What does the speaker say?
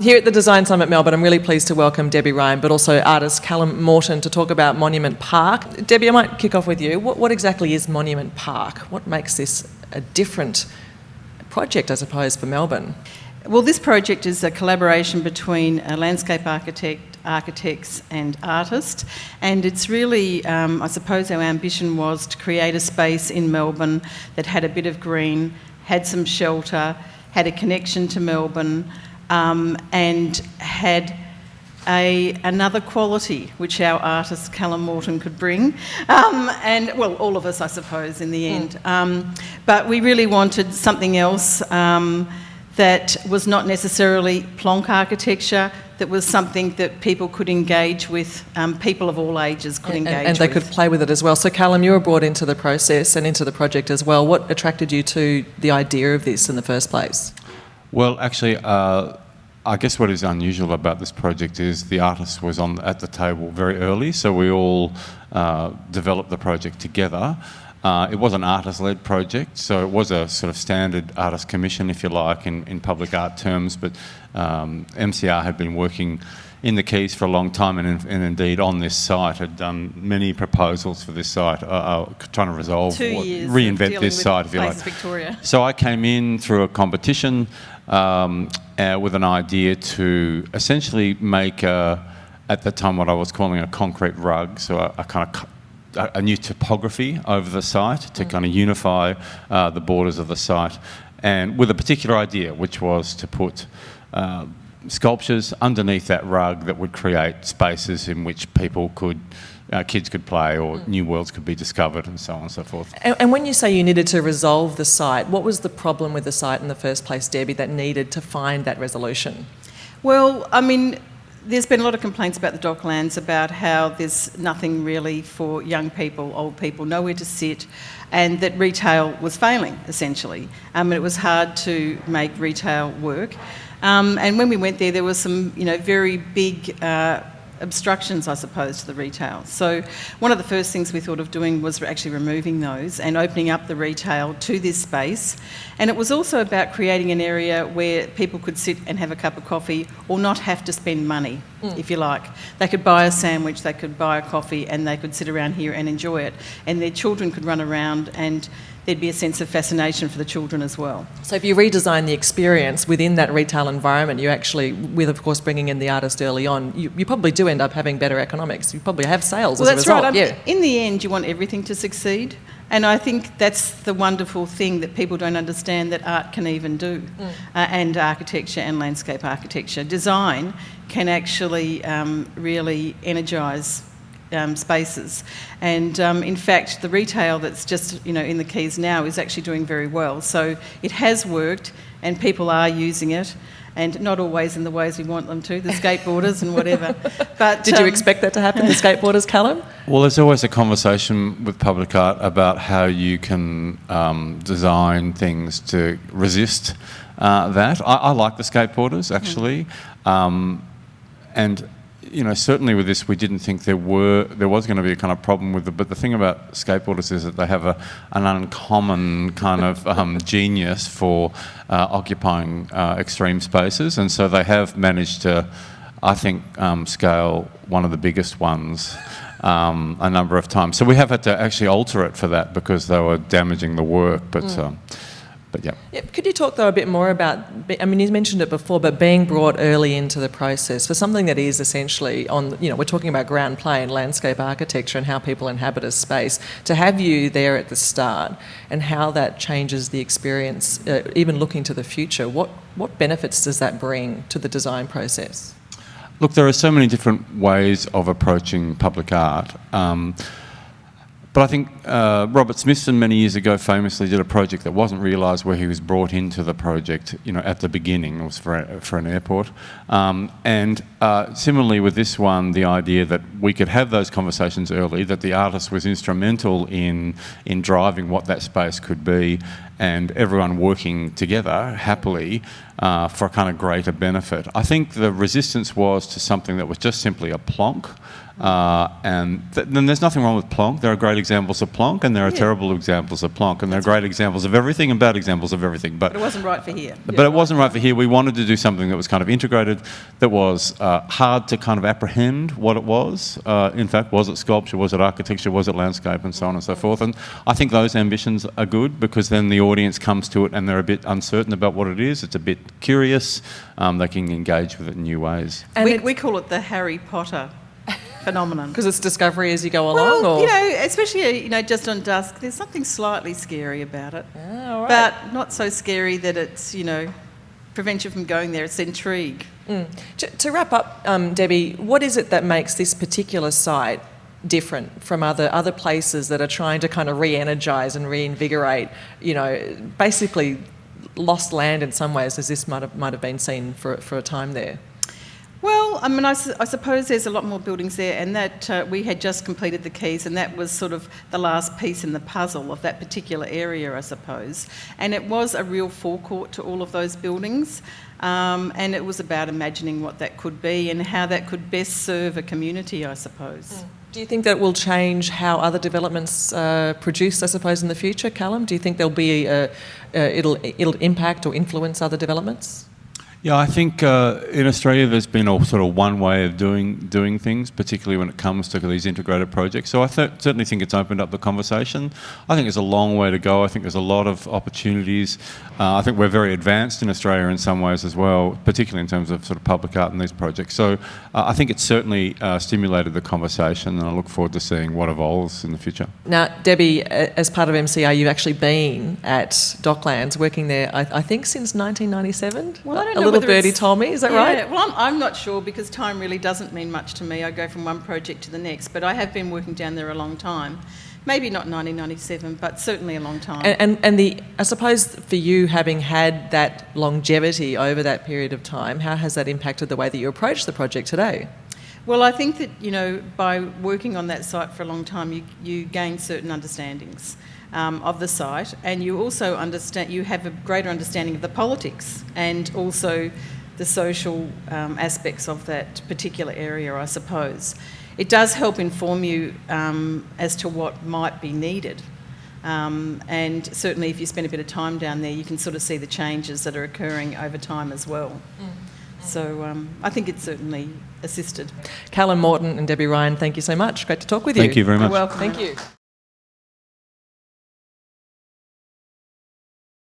Here at the Design Summit Melbourne, I'm really pleased to welcome Debbie Ryan, but also artist Callum Morton to talk about Monument Park. Debbie, I might kick off with you. What exactly is Monument Park? What makes this a different project, I suppose, for Melbourne? Well, this project is a collaboration between a landscape architects and artists, and it's really, I suppose our ambition was to create a space in Melbourne that had a bit of green, had some shelter, had a connection to Melbourne, and had another quality which our artist Callum Morton could bring, and well, all of us, I suppose, in the end. But we really wanted something else that was not necessarily plonk architecture, that was something that people could engage with, people of all ages could engage with. And they could play with it as well. So Callum, you were brought into the process and into the project as well. What attracted you to the idea of this in the first place? Well, actually, I guess what is unusual about this project is the artist was at the table very early, so we all developed the project together. It was an artist-led project, so it was a sort of standard artist commission, if you like, in public art terms, but MCR had been working in the Quays for a long time, and indeed on this site had done many proposals for this site, trying to resolve, reinvent this site, if you like. Victoria. So I came in through a competition with an idea to essentially make, at the time, what I was calling a concrete rug, so a kind of a new topography over the site to kind of unify the borders of the site, and with a particular idea, which was to put sculptures underneath that rug that would create spaces in which people could, kids could play, or new worlds could be discovered, and so on and so forth. And when you say you needed to resolve the site, what was the problem with the site in the first place, Debbie, that needed to find that resolution? Well, I mean, there's been a lot of complaints about the Docklands, about how there's nothing really for young people, old people, nowhere to sit, and that retail was failing, essentially. And it was hard to make retail work. And when we went there was some, very big obstructions, I suppose, to the retail. So one of the first things we thought of doing was actually removing those and opening up the retail to this space. And it was also about creating an area where people could sit and have a cup of coffee or not have to spend money, if you like. They could buy a sandwich, they could buy a coffee, and they could sit around here and enjoy it. And their children could run around, and there'd be a sense of fascination for the children as well. So if you redesign the experience within that retail environment, you actually, with of course bringing in the artist early on, you probably do end up having better economics. You probably have sales as a result. Well, that's right. In the end, you want everything to succeed. And I think that's the wonderful thing that people don't understand that art can even do, and architecture and landscape architecture. Design can actually really energise spaces, and in fact the retail that's just in the Quays now is actually doing very well. So it has worked, and people are using it, and not always in the ways we want them to, the skateboarders and whatever. But did you expect that to happen, the skateboarders, Callum? Well, there's always a conversation with public art about how you can design things to resist that. I like the skateboarders, actually, and certainly with this, we didn't think there was going to be a kind of problem with it. But the thing about skateboarders is that they have an uncommon kind of genius for occupying extreme spaces, and so they have managed to, I think, scale one of the biggest ones a number of times. So we have had to actually alter it for that because they were damaging the work. But yeah. Could you talk though a bit more about, I mean, you mentioned it before, but being brought early into the process for something that is essentially on, we're talking about ground plane, landscape architecture and how people inhabit a space, to have you there at the start and how that changes the experience, even looking to the future, what benefits does that bring to the design process? Look, there are so many different ways of approaching public art. But I think Robert Smithson many years ago famously did a project that wasn't realised, where he was brought into the project, at the beginning. It was for an airport. And similarly with this one, the idea that we could have those conversations early, that the artist was instrumental in driving what that space could be, and everyone working together happily for a kind of greater benefit. I think the resistance was to something that was just simply a plonk. Then there's nothing wrong with plonk. There are great examples of plonk, and there are terrible examples of plonk, and there are great examples of everything and bad examples of everything. But it wasn't right for here. But it wasn't right for here. We wanted to do something that was kind of integrated, that was hard to kind of apprehend what it was. In fact, was it sculpture? Was it architecture? Was it landscape? And so on and so forth. And I think those ambitions are good, because then the audience comes to it and they're a bit uncertain about what it is. It's a bit curious. They can engage with it in new ways. And we call it the Harry Potter phenomenon. Because it's discovery as you go along? Well, or? you know, especially, you know, just on dusk, there's something slightly scary about it. All right. But not so scary that it's, you know, prevents you from going there. It's intrigue. To wrap up, Debbie, what is it that makes this particular site different from other places that are trying to kind of re-energise and reinvigorate, you know, basically lost land in some ways, as this might have been seen for a time there? Well, I mean, I suppose there's a lot more buildings there, and that we had just completed the Quays, and that was sort of the last piece in the puzzle of that particular area, I suppose. And it was a real forecourt to all of those buildings, and it was about imagining what that could be and how that could best serve a community, I suppose. Do you think that will change how other developments produce, I suppose, in the future, Callum? Do you think there'll be it'll impact or influence other developments? Yeah, I think in Australia there's been a sort of one way of doing things, particularly when it comes to these integrated projects. So I certainly think it's opened up the conversation. I think there's a long way to go. I think there's a lot of opportunities. I think we're very advanced in Australia in some ways as well, particularly in terms of sort of public art in these projects. So I think it's certainly stimulated the conversation, and I look forward to seeing what evolves in the future. Now, Debbie, as part of MCR, you've actually been at Docklands, working there, I think, since 1997? Well, I don't know. A little birdie told me, is that right? Well, I'm not sure, because time really doesn't mean much to me. I go from one project to the next, but I have been working down there a long time. Maybe not 1997, but certainly a long time. And I suppose for you, having had that longevity over that period of time, how has that impacted the way that you approach the project today? Well, I think that, you know, by working on that site for a long time, you gain certain understandings of the site, and you also have a greater understanding of the politics and also the social aspects of that particular area, I suppose. It does help inform you as to what might be needed. And certainly if you spend a bit of time down there, you can sort of see the changes that are occurring over time as well. So I think it's certainly assisted. Callum Morton and Debbie Ryan, thank you so much. Great to talk with you. Thank you very much. You're welcome. Thank you.